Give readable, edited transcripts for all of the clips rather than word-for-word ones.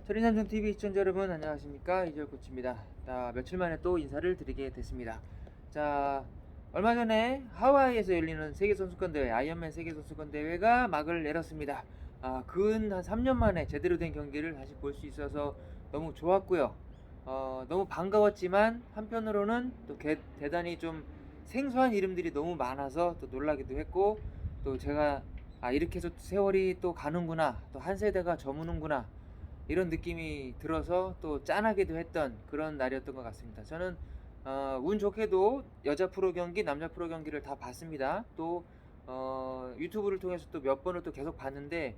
철인삼촌TV 시청자 여러분 안녕하십니까, 이재열 코치입니다. 며칠 만에 또 인사를 드리게 됐습니다. 자, 얼마 전에 하와이에서 열리는 세계선수권대회, 아이언맨 세계선수권대회가 막을 내렸습니다. 근 한 3년 만에 제대로 된 경기를 다시 볼 수 있어서 너무 좋았고요. 너무 반가웠지만 한편으로는 또 대단히 좀 생소한 이름들이 너무 많아서 또 놀라기도 했고, 또 제가 이렇게 해서 세월이 또 가는구나, 또 한 세대가 저무는구나, 이런 느낌이 들어서 또 짠하기도 했던 그런 날이었던 것 같습니다. 저는 운 좋게도 여자 프로 경기, 남자 프로 경기를 다 봤습니다. 또 유튜브를 통해서 또 몇 번을 또 계속 봤는데,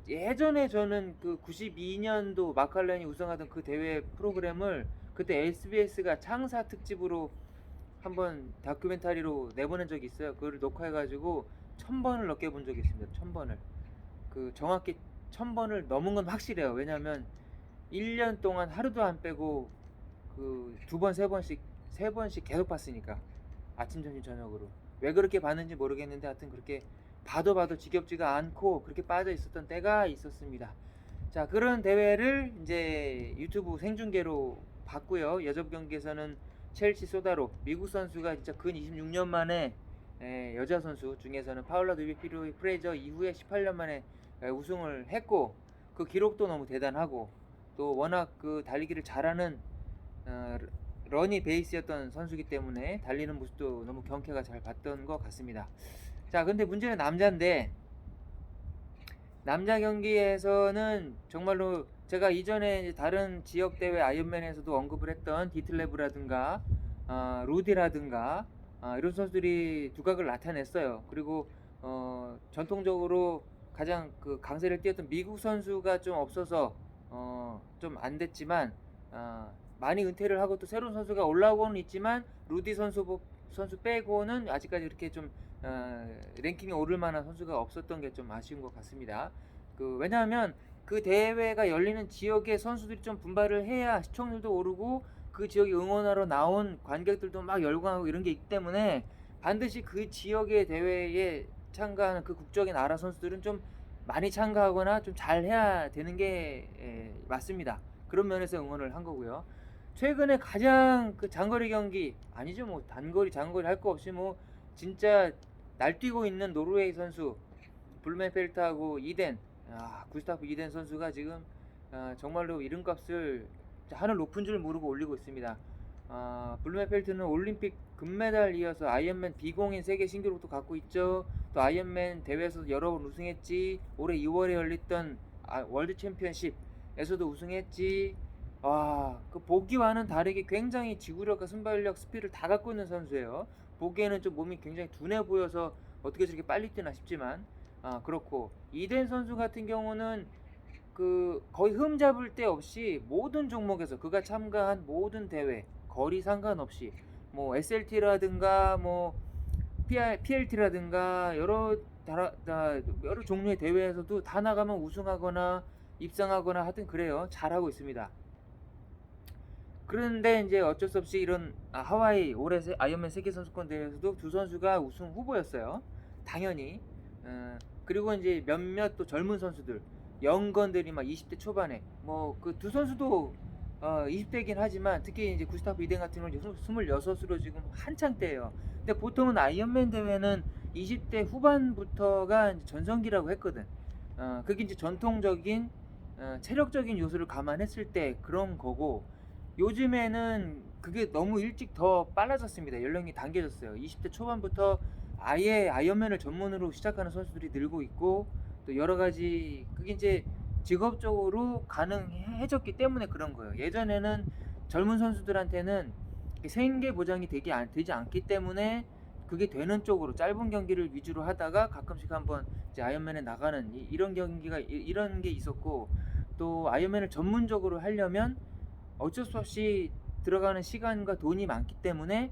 예전에 저는 그 92년도 마칼렌이 우승하던 그 대회 프로그램을 그때 SBS가 창사 특집으로 한번 다큐멘터리로 내보낸 적이 있어요. 그걸 녹화해가지고 1000번을 넘게 본 적이 있습니다. 1000번을. 그 정확히 1000번을 넘은 건 확실해요. 왜냐면 1년 동안 하루도 안 빼고 그 2번, 3번씩 계속 봤으니까. 아침, 점심, 저녁으로. 왜 그렇게 봤는지 모르겠는데 하여튼 그렇게 봐도 지겹지가 않고 그렇게 빠져 있었던 때가 있었습니다. 자, 그런 대회를 이제 유튜브 생중계로 봤고요. 여자 경기에서는 첼시 소다로, 미국 선수가 진짜 근 26년 만에 여자 선수 중에서는 파울라 누비피루 프레이저 이후에 18년 만에 우승을 했고, 그 기록도 너무 대단하고, 또 워낙 그 달리기를 잘하는 런이 베이스였던 선수기 때문에 달리는 모습도 너무 경쾌가 잘 봤던 것 같습니다. 자, 근데 문제는 남자인데, 남자 경기에서는 정말로 제가 이전에 다른 지역 대회 아이언맨에서도 언급을 했던 디틀레브라든가 루디라든가 이런 선수들이 두각을 나타냈어요. 그리고 전통적으로 가장 그 강세를 띄었던 미국 선수가 좀 없어서 좀 안 됐지만, 많이 은퇴를 하고 또 새로운 선수가 올라오고는 있지만 루디 선수 빼고는 아직까지 그렇게 좀 랭킹에 오를 만한 선수가 없었던 게 좀 아쉬운 것 같습니다. 왜냐하면 그 대회가 열리는 지역의 선수들이 좀 분발을 해야 시청률도 오르고 그 지역에 응원하러 나온 관객들도 막 열광하고 이런 게 있기 때문에, 반드시 그 지역의 대회에 참가하는 그 국적의 나라 선수들은 좀 많이 참가하거나 좀 잘해야 되는 게 맞습니다. 그런 면에서 응원을 한 거고요. 최근에 가장 그 장거리 경기, 아니죠, 뭐 단거리 장거리 할 거 없이 뭐 진짜 날뛰고 있는 노르웨이 선수 블루멘펠트하고 구스타프 이덴 선수가 지금 정말로 이름값을 하늘 높은 줄 모르고 올리고 있습니다. 블루멘펠트는 올림픽 금메달 이어서 아이언맨 비공인 세계 신기록도 갖고 있죠. 또 아이언맨 대회에서 여러 번 우승했지. 올해 2월에 열렸던 월드 챔피언십에서도 우승했지. 그 보기와는 다르게 굉장히 지구력과 순발력, 스피드를 다 갖고 있는 선수예요. 보기에는 좀 몸이 굉장히 둔해 보여서 어떻게 저렇게 빨리 뛰나 싶지만, 그렇고 이덴 선수 같은 경우는 그 거의 흠잡을 데 없이 모든 종목에서 그가 참가한 모든 대회, 거리 상관없이 뭐 SLT라든가 뭐 PLT라든가 여러 종류의 대회에서도 다 나가면 우승하거나 입상하거나 하여튼 그래요. 잘하고 있습니다. 그런데 이제 어쩔 수 없이 이런 하와이 올해 아이언맨 세계선수권 대회에서도 두 선수가 우승 후보였어요. 당연히. 그리고 이제 몇몇 또 젊은 선수들, 영건들이 막 20대 초반에, 뭐 그 두 선수도 20대긴 하지만 특히 이제 구스타프 이덴 같은 경우는 26으로 지금 한창 때예요. 근데 보통은 아이언맨 대회는 20대 후반부터가 이제 전성기라고 했거든. 그게 이제 전통적인 체력적인 요소를 감안했을 때 그런 거고, 요즘에는 그게 너무 일찍 더 빨라졌습니다. 연령이 당겨졌어요. 20대 초반부터 아예 아이언맨을 전문으로 시작하는 선수들이 늘고 있고, 또 여러 가지 그게 이제 직업적으로 가능해졌기 때문에 그런 거예요. 예전에는 젊은 선수들한테는 생계 보장이 되지 않기 때문에 그게 되는 쪽으로 짧은 경기를 위주로 하다가 가끔씩 한번 이제 아이언맨에 나가는 이런 경기가 이런 게 있었고, 또 아이언맨을 전문적으로 하려면 어쩔 수 없이 들어가는 시간과 돈이 많기 때문에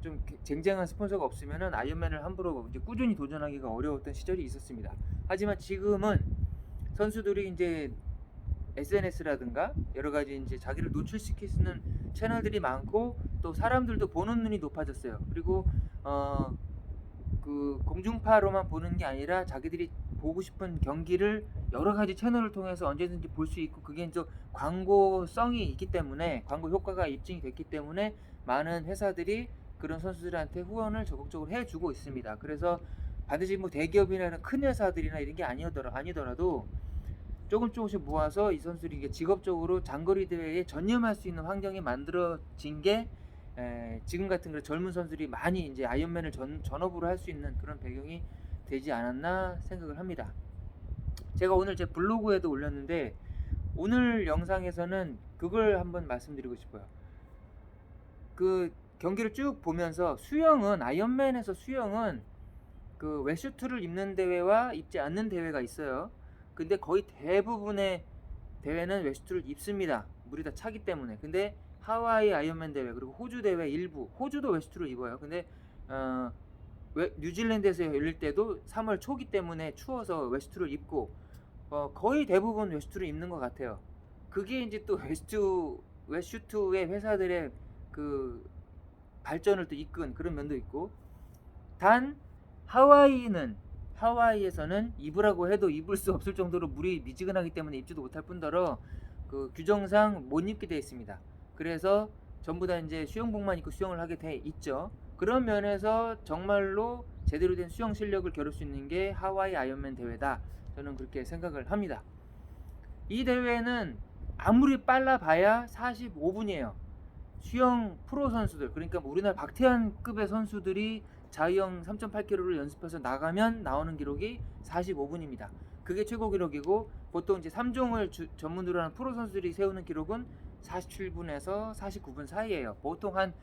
좀 쟁쟁한 스폰서가 없으면은 아이언맨을 함부로 이제 꾸준히 도전하기가 어려웠던 시절이 있었습니다. 하지만 지금은 선수들이 이제 SNS라든가 여러 가지 이제 자기를 노출시킬 수 있는 채널들이 많고, 또 사람들도 보는 눈이 높아졌어요. 그리고 그 공중파로만 보는 게 아니라 자기들이 보고 싶은 경기를 여러 가지 채널을 통해서 언제든지 볼 수 있고, 그게 이제 광고성이 있기 때문에, 광고 효과가 입증이 됐기 때문에 많은 회사들이 그런 선수들한테 후원을 적극적으로 해주고 있습니다. 그래서 반드시 뭐 대기업이나 큰 회사들이나 이런 게 아니더라도 조금씩 모아서 이 선수들이 이게 직업적으로 장거리 대회에 전념할 수 있는 환경이 만들어진 게 지금 같은 그런 젊은 선수들이 많이 이제 아이언맨을 전업으로 할 수 있는 그런 배경이 되지 않았나 생각을 합니다. 제가 오늘 제 블로그에도 올렸는데, 오늘 영상에서는 그걸 한번 말씀드리고 싶어요. 그 경기를 쭉 보면서 아이언맨에서 수영은 그 웨슈트를 입는 대회와 입지 않는 대회가 있어요. 근데 거의 대부분의 대회는 웨슈트를 입습니다. 물이 다 차기 때문에. 근데 하와이 아이언맨 대회, 그리고 호주 대회 일부, 호주도 웨슈트를 입어요. 근데 뉴질랜드에서 열릴 때도 3월 초기 때문에 추워서 웨스트를 입고, 거의 대부분 웨스트를 입는 것 같아요. 그게 이제 또 웨스트의 회사들의 그 발전을 또 이끈 그런 면도 있고, 단 하와이에서는 입으라고 해도 입을 수 없을 정도로 물이 미지근하기 때문에 입지도 못할 뿐더러 그 규정상 못 입게 되어 있습니다. 그래서 전부 다 이제 수영복만 입고 수영을 하게 돼 있죠. 그런 면에서 정말로 제대로 된 수영 실력을 겨룰 수 있는 게 하와이 아이언맨 대회다, 저는 그렇게 생각을 합니다. 이 대회는 아무리 빨라봐야 45분이에요. 수영 프로 선수들, 그러니까 우리나라 박태환급의 선수들이 자유형 3.8km를 연습해서 나가면 나오는 기록이 45분입니다. 그게 최고 기록이고, 보통 이제 3종을 전문으로 하는 프로 선수들이 세우는 기록은 47분에서 49분 사이에요. 보통 한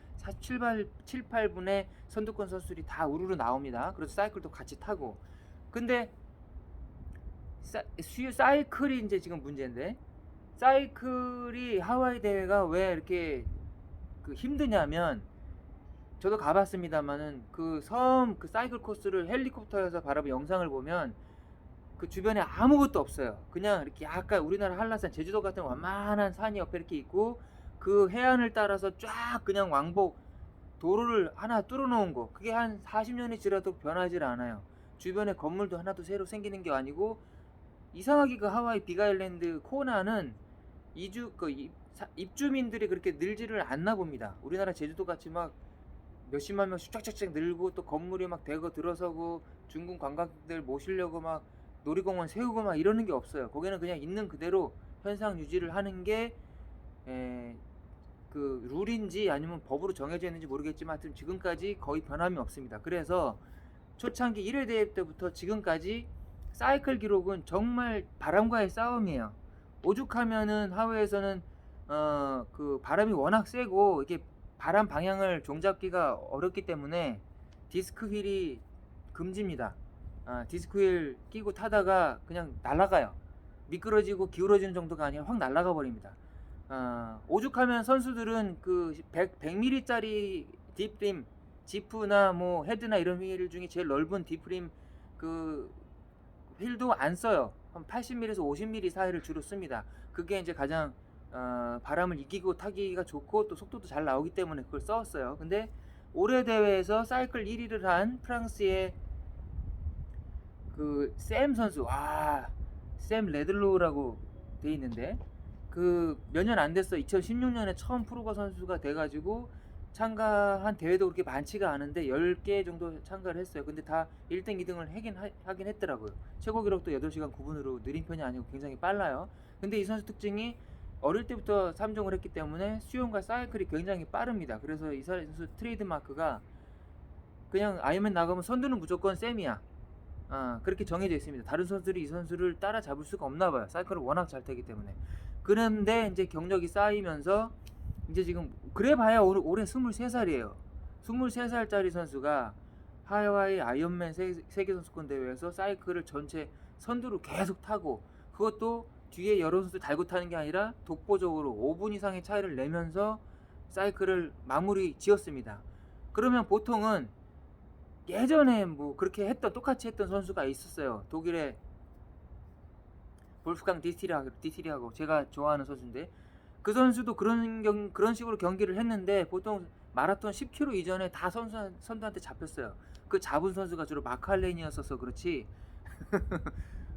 7, 8분에 선두권 선수들이 다 우르르 나옵니다. 그래서 사이클도 같이 타고. 근데 사이클이 이제 지금 문제인데, 사이클이 하와이 대회가 왜 이렇게 힘드냐면, 저도 가봤습니다만은 그 사이클 코스를 헬리콥터에서 바라본 영상을 보면 그 주변에 아무것도 없어요. 그냥 이렇게 약간 우리나라 한라산, 제주도 같은 완만한 산이 옆에 이렇게 있고, 그 해안을 따라서 쫙 그냥 왕복 도로를 하나 뚫어 놓은 거, 그게 한 40년이 지나도 변하질 않아요. 주변에 건물도 하나도 새로 생기는 게 아니고, 이상하게 그 하와이 빅아일랜드 코나는 입주민들이 그렇게 늘지를 않나 봅니다. 우리나라 제주도 같이 막 몇십만 명씩 쫙쫙쫙 늘고, 또 건물이 막 대거 들어서고, 중국 관광객들 모시려고 막 놀이공원 세우고 막 이러는 게 없어요. 거기는 그냥 있는 그대로 현상 유지를 하는 게 그 룰인지 아니면 법으로 정해져 있는지 모르겠지만, 하여튼 지금까지 거의 변함이 없습니다. 그래서 초창기 1회 대회 때부터 지금까지 사이클 기록은 정말 바람과의 싸움이에요. 오죽하면은 하회에서는 그 바람이 워낙 세고 이게 바람 방향을 종잡기가 어렵기 때문에 디스크 휠이 금지입니다. 디스크 휠 끼고 타다가 그냥 날아가요. 미끄러지고 기울어지는 정도가 아니라 확 날아가 버립니다. 오죽하면 선수들은 그 100mm짜리 딥림, 지프나 뭐 헤드나 이런 휠 중에 제일 넓은 딥림 그 휠도 안 써요. 한 80mm에서 50mm 사이를 주로 씁니다. 그게 이제 가장 바람을 이기고 타기가 좋고 또 속도도 잘 나오기 때문에 그걸 썼어요. 근데 올해 대회에서 사이클 1위를 한 프랑스의 그 샘 선수, 샘 레들로우라고 돼 있는데, 그 몇 년 안 됐어. 2016년에 처음 프로가 선수가 돼가지고 참가한 대회도 그렇게 많지가 않은데 10개 정도 참가를 했어요. 근데 다 1등, 2등을 하긴 했더라고요. 최고 기록도 8시간 9분으로 느린 편이 아니고 굉장히 빨라요. 근데 이 선수 특징이 어릴 때부터 3종을 했기 때문에 수영과 사이클이 굉장히 빠릅니다. 그래서 이 선수 트레이드 마크가 그냥 아이언맨 나가면 선두는 무조건 샘이야. 그렇게 정해져 있습니다. 다른 선수들이 이 선수를 따라잡을 수가 없나 봐요. 사이클을 워낙 잘 타기 때문에. 그런데 이제 경력이 쌓이면서 이제 지금 그래봐야 올해 23살이에요. 23살짜리 선수가 하와이 아이언맨 세계선수권 대회에서 사이클을 전체 선두로 계속 타고, 그것도 뒤에 여러 선수 달고 타는 게 아니라 독보적으로 5분 이상의 차이를 내면서 사이클을 마무리 지었습니다. 그러면 보통은 예전에 뭐 그렇게 똑같이 했던 선수가 있었어요. 독일의 볼프강 디티리하고 제가 좋아하는 선수인데, 그 선수도 그런 식으로 경기를 했는데 보통 마라톤 10km 이전에 다 선수한테 잡혔어요. 그 잡은 선수가 주로 마칼렌이었어서 그렇지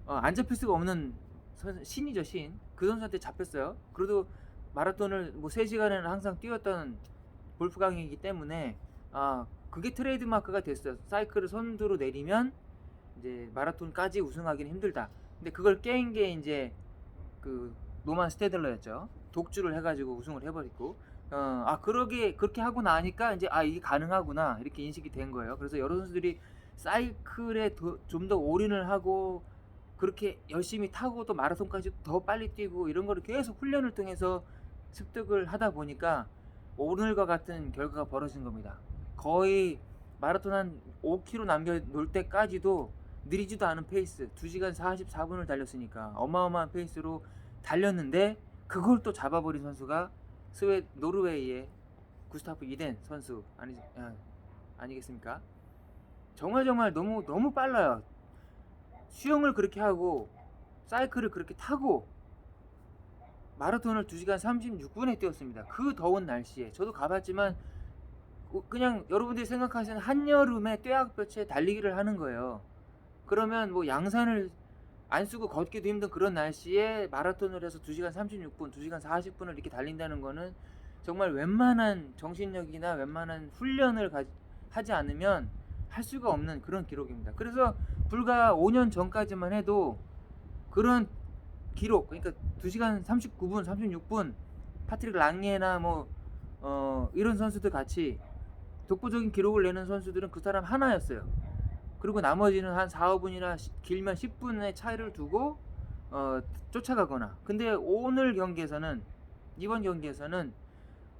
안 잡힐 수가 없는 신이죠, 신. 그 선수한테 잡혔어요. 그래도 마라톤을 뭐 3시간에는 항상 뛰었던 볼프강이기 때문에 그게 트레이드 마크가 됐어요. 사이클을 선두로 내리면 이제 마라톤까지 우승하기는 힘들다. 근데 그걸 깬 게 이제 그 노만 스테들러였죠. 독주를 해가지고 우승을 해버리고 그렇게 하고 나니까 이제 이게 가능하구나 이렇게 인식이 된 거예요. 그래서 여러 선수들이 사이클에 좀 더 올인을 하고 그렇게 열심히 타고 또 마라톤까지 더 빨리 뛰고 이런 거를 계속 훈련을 통해서 습득을 하다 보니까 오늘과 같은 결과가 벌어진 겁니다. 거의 마라톤 한 5km 남겨놓을 때까지도 느리지도 않은 페이스 2시간 44분을 달렸으니까 어마어마한 페이스로 달렸는데 그걸 또 잡아버린 선수가 노르웨이의 구스타프 이덴 선수 아니겠습니까? 정말 너무 빨라요. 수영을 그렇게 하고 사이클을 그렇게 타고 마라톤을 2시간 36분에 뛰었습니다. 그 더운 날씨에 저도 가봤지만 그냥 여러분들이 생각하시는 한여름에 뙤약볕에 달리기를 하는 거예요. 그러면 뭐 양산을 안 쓰고 걷기도 힘든 그런 날씨에 마라톤을 해서 2시간 36분, 2시간 40분을 이렇게 달린다는 거는 정말 웬만한 정신력이나 웬만한 훈련을 하지 않으면 할 수가 없는 그런 기록입니다. 그래서 불과 5년 전까지만 해도 그런 기록, 그러니까 2시간 39분, 36분 파트릭 랑리에나 이런 선수들 같이 독보적인 기록을 내는 선수들은 그 사람 하나였어요. 그리고 나머지는 한 4, 5분이나 길면 10분의 차이를 두고 쫓아가거나. 근데 이번 경기에서는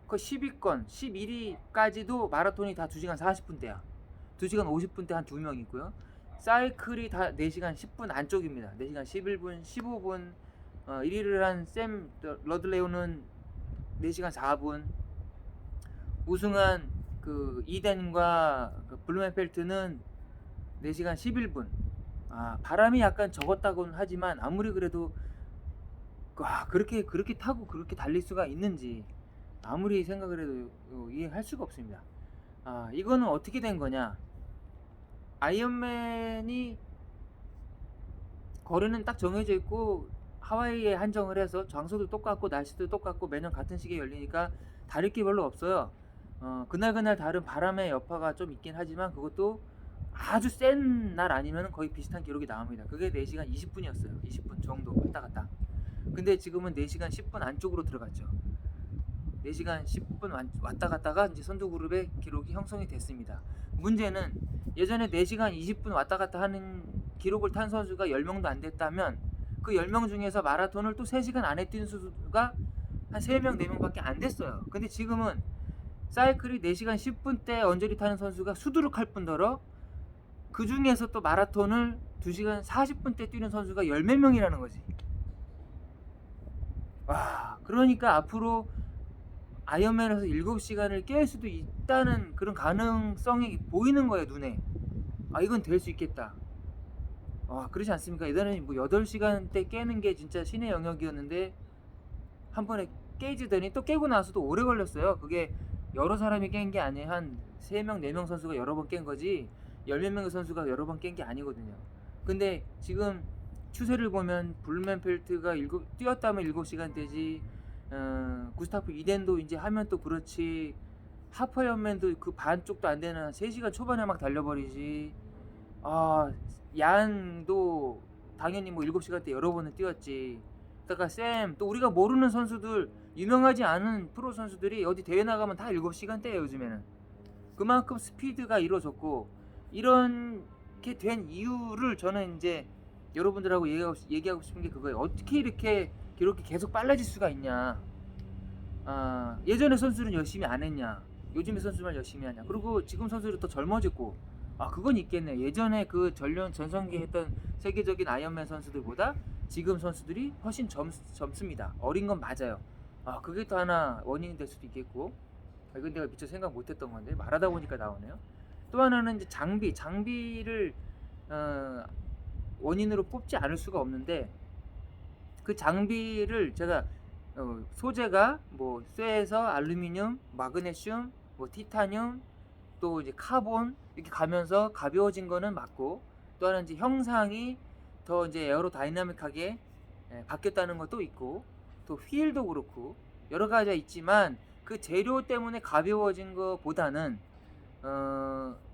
그 10위권, 11위까지도 마라톤이 다 2시간 40분대야. 2시간 50분대 한 2명 있고요. 사이클이 다 4시간 10분 안쪽입니다. 4시간 11분, 15분. 1위를 한 샘 러들레오는 4시간 4분. 우승한 그 이덴과 그 블루멘펠트는 4시간 11분. 바람이 약간 적었다고는 하지만 아무리 그래도 그렇게 타고 그렇게 달릴 수가 있는지 아무리 생각을 해도 이해할 수가 없습니다. 이거는 어떻게 된 거냐? 아이언맨이 거리는 딱 정해져 있고 하와이에 한정을 해서 장소도 똑같고 날씨도 똑같고 매년 같은 시기에 열리니까 다를 게 별로 없어요. 그날 다른 바람의 여파가 좀 있긴 하지만 그것도 아주 센 날 아니면 거의 비슷한 기록이 나옵니다. 그게 4시간 20분이었어요. 20분 정도 왔다 갔다. 근데 지금은 4시간 10분 안쪽으로 들어갔죠. 4시간 10분 왔다 갔다가 이제 선두 그룹의 기록이 형성이 됐습니다. 문제는 예전에 4시간 20분 왔다 갔다 하는 기록을 탄 선수가 10명도 안 됐다면 그 10명 중에서 마라톤을 또 3시간 안에 뛴 선수가 한 3명, 4명밖에 안 됐어요. 근데 지금은 사이클이 4시간 10분대 언저리 타는 선수가 수두룩할 뿐더러 그 중에서 또 마라톤을 2시간 40분대 뛰는 선수가 10몇 명이라는 거지. 그러니까 앞으로 아이언맨에서 7시간을 깰 수도 있다는 그런 가능성이 보이는 거예요, 눈에. 이건 될 수 있겠다. 그렇지 않습니까? 예전에 8시간대 깨는 게 진짜 신의 영역이었는데 한 번에 깨지더니 또 깨고 나서도 오래 걸렸어요. 그게 여러 사람이 깬 게 아니에요. 한 3명, 4명 선수가 여러 번 깬 거지 10몇 명의 선수가 여러 번 깬 게 아니거든요. 근데 지금 추세를 보면 블루멘펠트가 뛰었다면 7시간대지 구스타프 이덴도 이제 하면 또 그렇지 하퍼연맨도 그 반쪽도 안 되는 3시간 초반에 막 달려버리지. 얀도 당연히 7시간대 여러 번은 뛰었지. 그러니까 샘 또 우리가 모르는 선수들 유명하지 않은 프로 선수들이 어디 대회 나가면 다 7시간대예요 요즘에는. 그만큼 스피드가 이루어졌고 이렇게 된 이유를 저는 이제 여러분들하고 얘기하고 싶은 게 그거예요. 어떻게 이렇게 기록이 계속 빨라질 수가 있냐. 예전에 선수는 열심히 안 했냐. 요즘에 선수만 열심히 하냐. 그리고 지금 선수들이 더 젊어졌고 그건 있겠네. 예전에 그 전성기 했던 세계적인 아이언맨 선수들보다 지금 선수들이 훨씬 젊습니다. 어린 건 맞아요. 그게 또 하나 원인이 될 수도 있겠고. 이건 내가 미처 생각 못했던 건데 말하다 보니까 나오네요. 또 하나는 이제 장비를 원인으로 뽑지 않을 수가 없는데 그 장비를 제가 소재가 쇠에서 알루미늄, 마그네슘, 티타늄, 또 이제 카본 이렇게 가면서 가벼워진 거는 맞고 또 하나는 이제 형상이 더 이제 에어로다이나믹하게 바뀌었다는 것도 있고, 또 휠도 그렇고 여러 가지가 있지만 그 재료 때문에 가벼워진 것보다는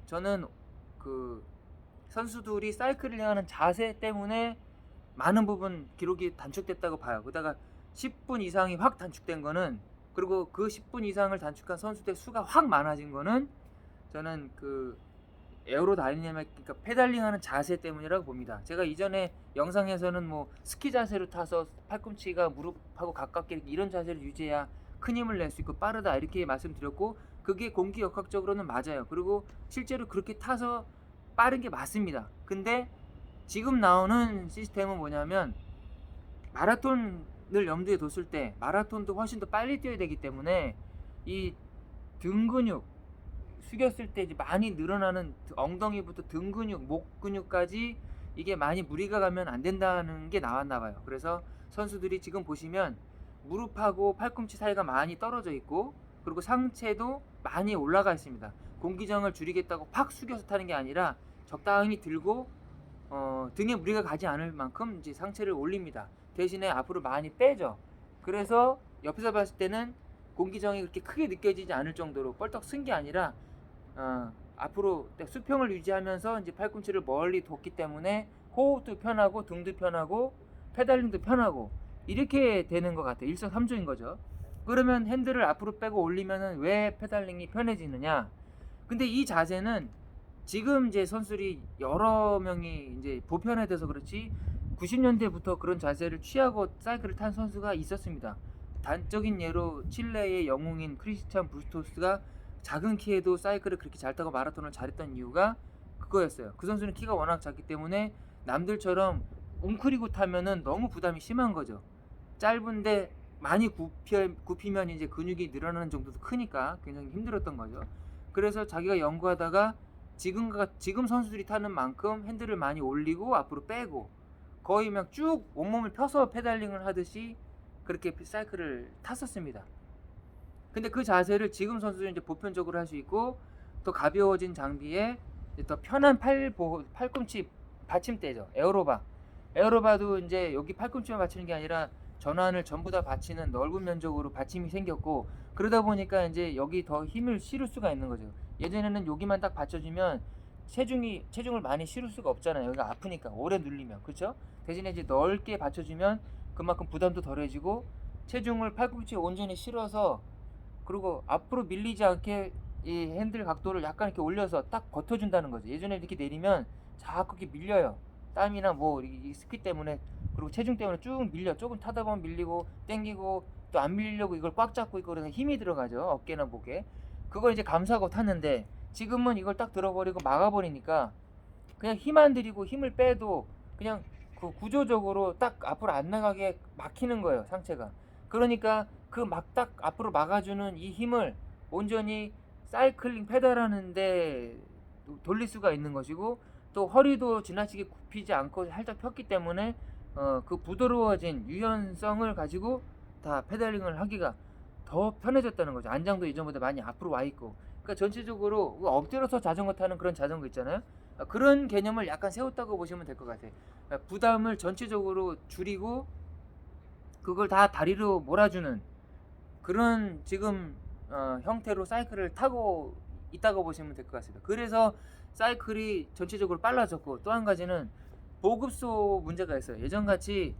저는 그 선수들이 사이클을 하는 자세 때문에 많은 부분 기록이 단축됐다고 봐요. 그러다가 10분 이상이 확 단축된 거는, 그리고 그 10분 이상을 단축한 선수들 수가 확 많아진 거는 저는 그 에어로다이내믹, 그러니까 페달링하는 자세 때문이라고 봅니다. 제가 이전에 영상에서는 뭐 스키 자세로 타서 팔꿈치가 무릎하고 가깝게 이런 자세를 유지해야 큰 힘을 낼 수 있고 빠르다 이렇게 말씀드렸고, 그게 공기역학적으로는 맞아요. 그리고 실제로 그렇게 타서 빠른 게 맞습니다. 근데 지금 나오는 시스템은 뭐냐면, 마라톤을 염두에 뒀을 때 마라톤도 훨씬 더 빨리 뛰어야 되기 때문에 이 등 근육 숙였을 때 이제 많이 늘어나는 엉덩이부터 등 근육, 목 근육까지 이게 많이 무리가 가면 안 된다는 게 나왔나 봐요. 그래서 선수들이 지금 보시면 무릎하고 팔꿈치 사이가 많이 떨어져 있고, 그리고 상체도 많이 올라가 있습니다. 공기정을 줄이겠다고 팍 숙여서 타는 게 아니라 적당히 들고 등에 무리가 가지 않을 만큼 이제 상체를 올립니다. 대신에 앞으로 많이 빼죠. 그래서 옆에서 봤을 때는 공기정이 그렇게 크게 느껴지지 않을 정도로 뻘떡 쓴 게 아니라 앞으로 수평을 유지하면서 이제 팔꿈치를 멀리 뒀기 때문에 호흡도 편하고 등도 편하고 페달링도 편하고 이렇게 되는 것 같아요. 일석삼조인 거죠. 그러면 핸들을 앞으로 빼고 올리면은 왜 페달링이 편해지느냐? 근데 이 자세는 지금 이제 선수들이 여러 명이 이제 보편화돼서 그렇지 90년대부터 그런 자세를 취하고 사이클을 탄 선수가 있었습니다. 단적인 예로 칠레의 영웅인 크리스찬 부스토스가 작은 키에도 사이클을 그렇게 잘 타고 마라톤을 잘했던 이유가 그거였어요. 그 선수는 키가 워낙 작기 때문에 남들처럼 웅크리고 타면은 너무 부담이 심한 거죠. 짧은데 많이 굽히면 이제 근육이 늘어나는 정도도 크니까 굉장히 힘들었던 거죠. 그래서 자기가 연구하다가 지금 선수들이 타는 만큼 핸들을 많이 올리고 앞으로 빼고 거의 막 쭉 온몸을 펴서 페달링을 하듯이 그렇게 사이클을 탔었습니다. 근데 그 자세를 지금 선수들은 이제 보편적으로 할 수 있고, 또 가벼워진 장비에 더 편한 팔꿈치 받침대죠. 에어로바. 에어로바도 이제 여기 팔꿈치만 받치는 게 아니라 전환을 전부 다 받치는 넓은 면적으로 받침이 생겼고, 그러다 보니까 이제 여기 더 힘을 실을 수가 있는 거죠. 예전에는 여기만 딱 받쳐주면 체중을 많이 실을 수가 없잖아요. 여기가 아프니까 오래 눌리면, 그렇죠? 대신에 이제 넓게 받쳐주면 그만큼 부담도 덜해지고 체중을 팔꿈치에 온전히 실어서, 그리고 앞으로 밀리지 않게 이 핸들 각도를 약간 이렇게 올려서 딱 버텨준다는 거죠. 예전에 이렇게 내리면 자꾸 이렇게 밀려요. 땀이나 뭐 이 스키 때문에, 그리고 체중 때문에 쭉 밀려. 조금 타다 보면 밀리고 땡기고 또 안 밀리려고 이걸 꽉 잡고 있고 그래서 힘이 들어가죠. 어깨나 목에. 그걸 이제 감수하고 탔는데 지금은 이걸 딱 들어버리고 막아버리니까 그냥 힘 안 들이고 힘을 빼도 그냥 그 구조적으로 딱 앞으로 안 나가게 막히는 거예요, 상체가. 그러니까 그 막 딱 앞으로 막아주는 이 힘을 온전히 사이클링 페달하는데 돌릴 수가 있는 것이고, 또 허리도 지나치게 굽히지 않고 살짝 폈기 때문에 그 부드러워진 유연성을 가지고 다 페달링을 하기가 더 편해졌다는 거죠. 안장도 예전보다 많이 앞으로 와 있고. 그러니까 전체적으로 엎드려서 자전거 타는 그런 자전거 있잖아요. 그런 개념을 약간 세웠다고 보시면 될 것 같아요. 부담을 전체적으로 줄이고 그걸 다 다리로 몰아주는 그런 지금 형태로 사이클을 타고 있다고 보시면 될 것 같습니다. 그래서 사이클이 전체적으로 빨라졌고, 또 한 가지는 보급소 문제가 있어요. 예전같이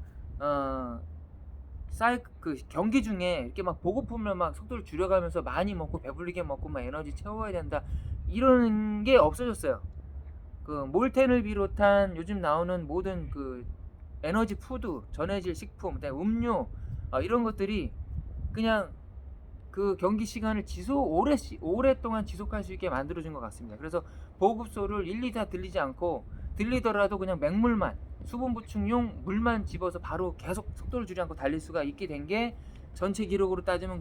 그 경기 중에 이렇게 막 보급품을 막 속도를 줄여가면서 많이 먹고 배불리게 먹고 막 에너지 채워야 된다 이런 게 없어졌어요. 그 몰텐을 비롯한 요즘 나오는 모든 그 에너지 푸드, 전해질 식품, 그다음에 음료 이런 것들이 그냥 그 경기 시간을 오랫동안 지속할 수 있게 만들어준 것 같습니다. 그래서 보급소를 일일이 다 들리지 않고, 들리더라도 그냥 맹물만, 수분 보충용 물만 집어서 바로 계속 속도를 줄이지 않고 달릴 수가 있게 된 게 전체 기록으로 따지면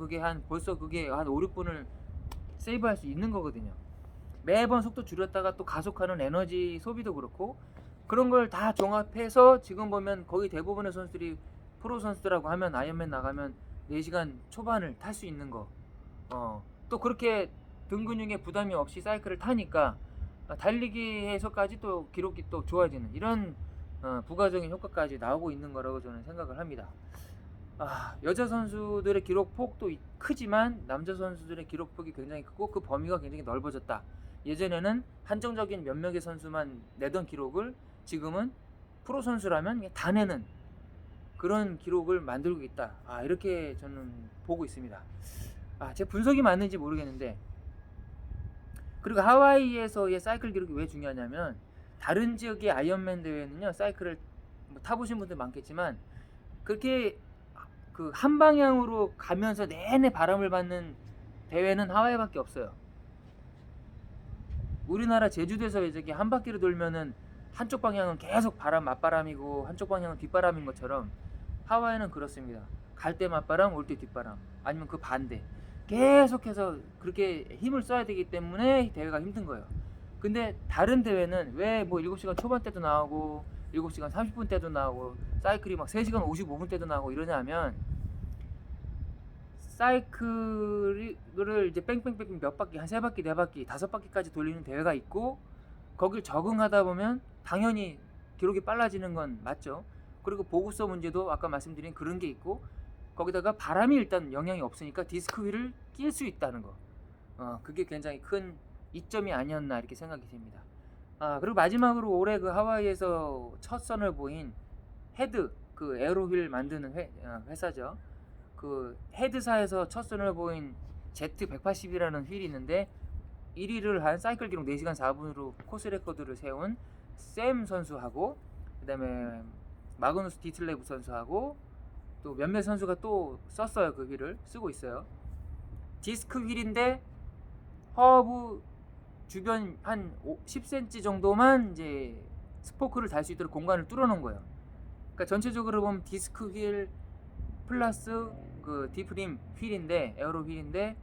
벌써 그게 한 5, 6분을 세이브할 수 있는 거거든요. 매번 속도 줄였다가 또 가속하는 에너지 소비도 그렇고, 그런 걸 다 종합해서 지금 보면 거의 대부분의 선수들이 프로 선수들하고 하면 아이언맨 나가면 4시간 초반을 탈 수 있는 거. 또 그렇게 등 근육에 부담이 없이 사이클을 타니까 달리기에서까지 또 기록이 또 좋아지는 이런 부가적인 효과까지 나오고 있는 거라고 저는 생각을 합니다. 여자 선수들의 기록 폭도 크지만 남자 선수들의 기록 폭이 굉장히 크고 그 범위가 굉장히 넓어졌다. 예전에는 한정적인 몇 명의 선수만 내던 기록을 지금은 프로 선수라면 다 내는 그런 기록을 만들고 있다. 이렇게 저는 보고 있습니다. 제 분석이 맞는지 모르겠는데, 그리고 하와이에서의 사이클 기록이 왜 중요하냐면, 다른 지역의 아이언맨 대회는요, 사이클을 타보신 분들 많겠지만 그렇게 그 한 방향으로 가면서 내내 바람을 받는 대회는 하와이밖에 없어요. 우리나라 제주도에서 이렇게 한 바퀴를 돌면은 한쪽 방향은 계속 맞바람이고 한쪽 방향은 뒷바람인 것처럼 하와이는 그렇습니다. 갈 때 맞바람, 올 때 뒷바람, 아니면 그 반대. 계속해서 그렇게 힘을 써야 되기 때문에 대회가 힘든 거예요. 근데 다른 대회는 왜 뭐 7시간 초반 때도 나오고 7시간 30분 때도 나오고 사이클이 막 3시간 55분 때도 나오고 이러냐면, 사이클을 이제 뺑뺑뺑 몇 바퀴, 한 3바퀴, 4바퀴, 5바퀴까지 돌리는 대회가 있고, 거길 적응하다 보면 당연히 기록이 빨라지는 건 맞죠. 그리고 보고서 문제도 아까 말씀드린 그런 게 있고, 거기다가 바람이 일단 영향이 없으니까 디스크 휠을 낄 수 있다는 거. 그게 굉장히 큰 이점이 아니었나 이렇게 생각이 됩니다. 그리고 마지막으로 올해 그 하와이에서 첫 선을 보인 헤드, 그 에어로휠 만드는 회사죠. 그 헤드사에서 첫 선을 보인 Z180이라는 휠이 있는데 1위를 한 사이클 기록 4시간 4분으로 코스 레코드를 세운 샘 선수하고, 그 다음에 마그누스 디틀레브 선수하고 또 몇몇 선수가 또 썼어요. 그 휠을 쓰고 있어요. 디스크 휠인데 허브 주변 한 10cm 정도만 이제 스포크를 달 수 있도록 공간을 뚫어 놓은 거예요. 그러니까 전체적으로 보면 디스크 휠 플러스 그 디프림 휠인데, 에어로 휠인데,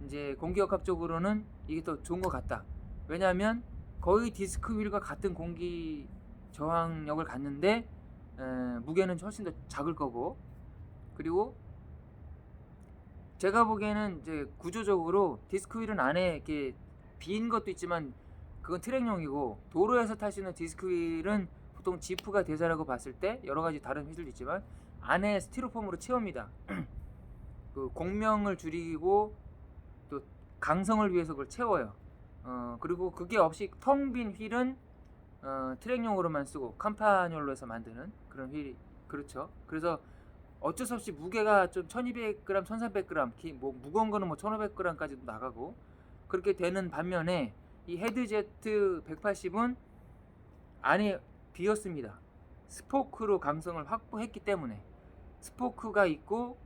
이제 공기역학적으로는 이게 더 좋은 것 같다. 왜냐하면 거의 디스크 휠과 같은 공기 저항력을 갖는데 무게는 훨씬 더 작을 거고, 그리고 제가 보기에는 이제 구조적으로 디스크 휠은 안에 이렇게 빈 것도 있지만 그건 트랙용이고, 도로에서 탈 수 있는 디스크 휠은 보통 지프가 대사라고 봤을 때 여러 가지 다른 휠들도 있지만 안에 스티로폼으로 채웁니다. 그 공명을 줄이고 또 강성을 위해서 그걸 채워요. 그리고 그게 없이 텅 빈 휠은 트랙용으로만 쓰고 캄파뇰로에서 만드는 그런 휠이, 그렇죠. 그래서 어쩔 수 없이 무게가 좀 1200g, 1300g, 뭐 무거운 거는 뭐 1500g까지도 나가고 그렇게 되는 반면에 이 헤드제트 180은 안에 비었습니다. 스포크로 강성을 확보했기 때문에. 스포크가 있고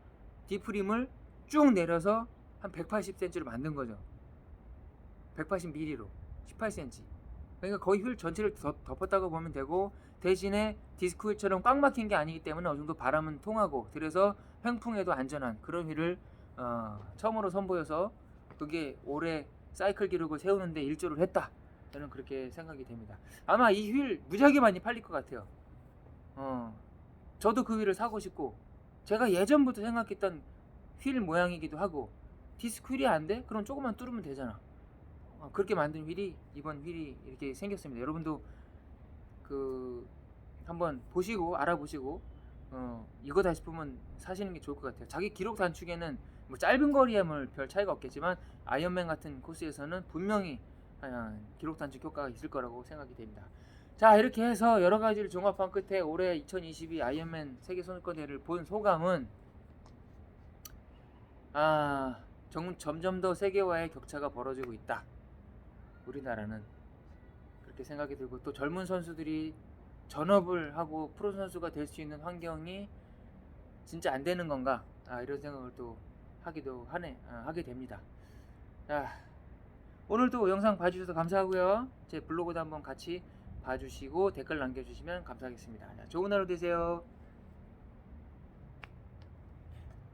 디프림을 쭉 내려서 한 180cm로 만든 거죠. 180mm로 18cm. 그러니까 거의 휠 전체를 덮었다고 보면 되고, 대신에 디스크 휠처럼 꽉 막힌 게 아니기 때문에 어느 정도 바람은 통하고, 그래서 횡풍에도 안전한 그런 휠을 처음으로 선보여서 그게 올해 사이클 기록을 세우는데 일조를 했다. 저는 그렇게 생각이 됩니다. 아마 이 휠 무지하게 많이 팔릴 것 같아요. 저도 그 휠을 사고 싶고, 제가 예전부터 생각했던 휠 모양이기도 하고, 디스크 휠이 안 돼? 그럼 조금만 뚫으면 되잖아. 그렇게 만든 휠이, 이번 휠이 이렇게 생겼습니다. 여러분도 그 한번 보시고 알아보시고 이거다 싶으면 사시는 게 좋을 것 같아요. 자기 기록 단축에는 뭐 짧은 거리에 별 차이가 없겠지만 아이언맨 같은 코스에서는 분명히 기록 단축 효과가 있을 거라고 생각이 됩니다. 자, 이렇게 해서 여러 가지를 종합한 끝에 올해 2022 아이언맨 세계 선수권 대회를 본 소감은, 점점 더 세계와의 격차가 벌어지고 있다. 우리나라는 그렇게 생각이 들고, 또 젊은 선수들이 전업을 하고 프로 선수가 될 수 있는 환경이 진짜 안 되는 건가? 이런 생각을 또 하게 됩니다. 자, 오늘도 영상 봐주셔서 감사하고요. 제 블로그도 한번 같이 봐주시고 댓글 남겨주시면 감사하겠습니다. 자, 좋은 하루 되세요.